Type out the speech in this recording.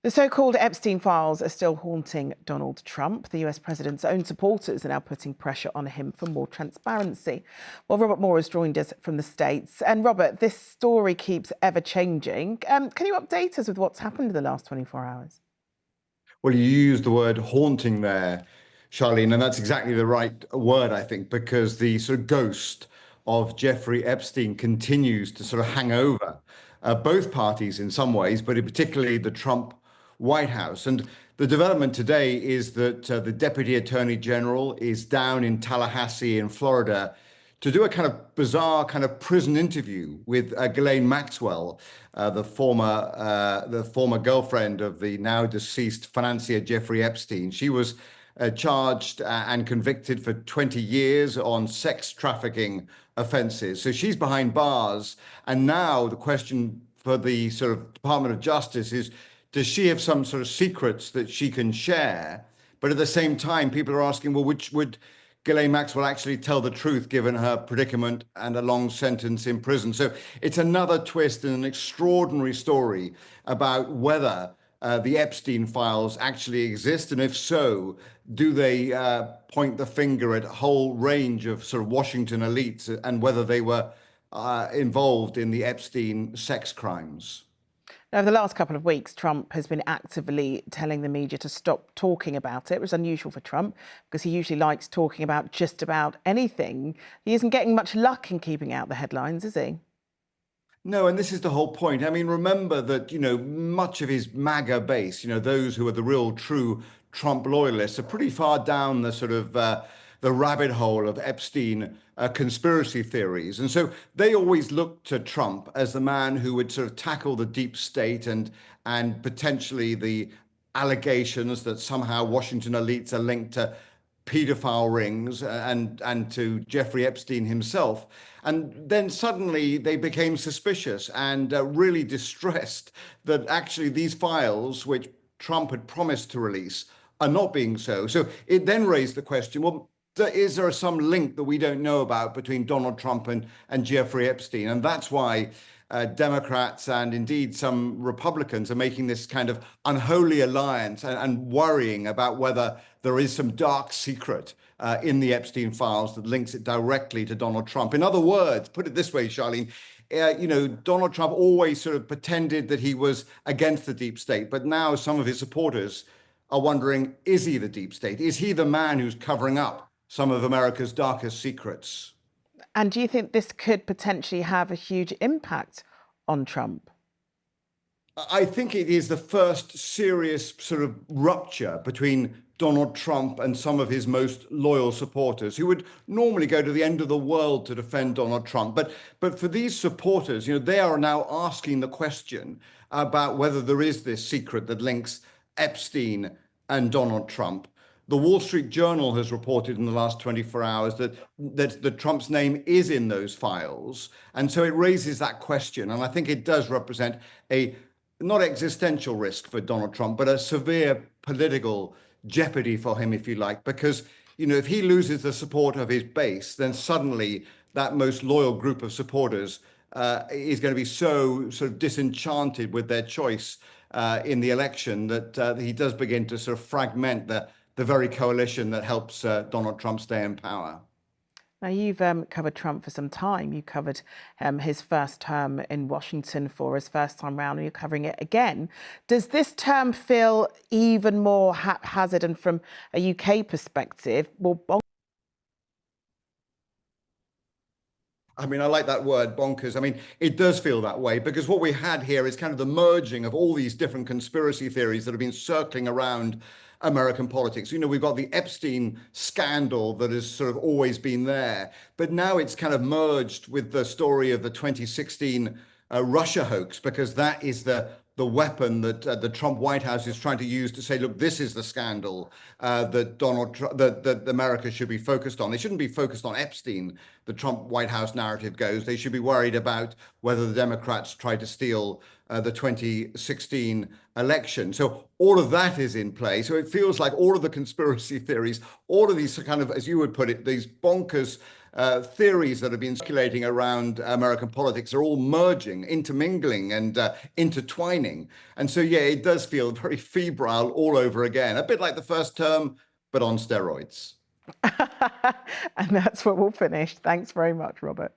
The so-called Epstein files are still haunting Donald Trump. The US president's own supporters are now putting pressure on him for more transparency. Well, Robert Moore has joined us from the States. And Robert, this story keeps ever changing. Can you update us with what's happened in the last 24 hours? Well, you used the word haunting there, Charlene, and that's exactly the right word, I think, because the sort of ghost of Jeffrey Epstein continues to sort of hang over both parties in some ways, but particularly the Trump White House. And the development today is that the Deputy Attorney General is down in Tallahassee in Florida to do a kind of bizarre kind of prison interview with Ghislaine Maxwell, the former girlfriend of the now deceased financier Jeffrey Epstein. She was charged and convicted for 20 years on sex trafficking offenses. So she's behind bars. And now the question for the sort of Department of Justice is, does she have some sort of secrets that she can share? But at the same time, people are asking, well, which would Ghislaine Maxwell actually tell the truth given her predicament and a long sentence in prison? So it's another twist in an extraordinary story about whether the Epstein files actually exist, and if so, do they point the finger at a whole range of sort of Washington elites and whether they were involved in the Epstein sex crimes? Now, over the last couple of weeks, Trump has been actively telling the media to stop talking about it. It was unusual for Trump because he usually likes talking about just about anything. He isn't getting much luck in keeping out the headlines, is he? No, and this is the whole point. I mean, remember that, much of his MAGA base, those who are the real true Trump loyalists are pretty far down the sort of the rabbit hole of Epstein conspiracy theories. And so they always looked to Trump as the man who would sort of tackle the deep state and potentially the allegations that somehow Washington elites are linked to paedophile rings and to Jeffrey Epstein himself. And then suddenly they became suspicious and really distressed that actually these files, which Trump had promised to release, are not being so. So it then raised the question, well, is there some link that we don't know about between Donald Trump and Jeffrey Epstein? And that's why Democrats and indeed some Republicans are making this kind of unholy alliance and worrying about whether there is some dark secret in the Epstein files that links it directly to Donald Trump. In other words, put it this way, Charlene, Donald Trump always sort of pretended that he was against the deep state, but now some of his supporters are wondering, is he the deep state? Is he the man who's covering up some of America's darkest secrets? And do you think this could potentially have a huge impact on Trump? I think it is the first serious sort of rupture between Donald Trump and some of his most loyal supporters who would normally go to the end of the world to defend Donald Trump. But for these supporters, they are now asking the question about whether there is this secret that links Epstein and Donald Trump. The Wall Street Journal has reported in the last 24 hours that Trump's name is in those files. And so it raises that question. And I think it does represent a not existential risk for Donald Trump, but a severe political jeopardy for him, if you like, because, if he loses the support of his base, then suddenly that most loyal group of supporters is going to be so sort of disenchanted with their choice in the election that he does begin to sort of fragment the very coalition that helps Donald Trump stay in power. Now, you've covered Trump for some time. You covered his first term in Washington for his first time round, and you're covering it again. Does this term feel even more haphazard and, from a UK perspective, more bonkers? I mean, I like that word, bonkers. I mean, it does feel that way because what we had here is kind of the merging of all these different conspiracy theories that have been circling around American politics. We've got the Epstein scandal that has sort of always been there, but now it's kind of merged with the story of the 2016 Russia hoax, because that is the weapon that the Trump White House is trying to use to say, look, this is the scandal that America should be focused on. They shouldn't be focused on Epstein, the Trump White House narrative goes. They should be worried about whether the Democrats tried to steal the 2016 election. So all of that is in play. So it feels like all of the conspiracy theories, all of these kind of, as you would put it, these bonkers theories that have been circulating around American politics are all merging, intermingling, and intertwining. And so, yeah, it does feel very febrile all over again, a bit like the first term, but on steroids. And that's where we'll finish. Thanks very much, Robert.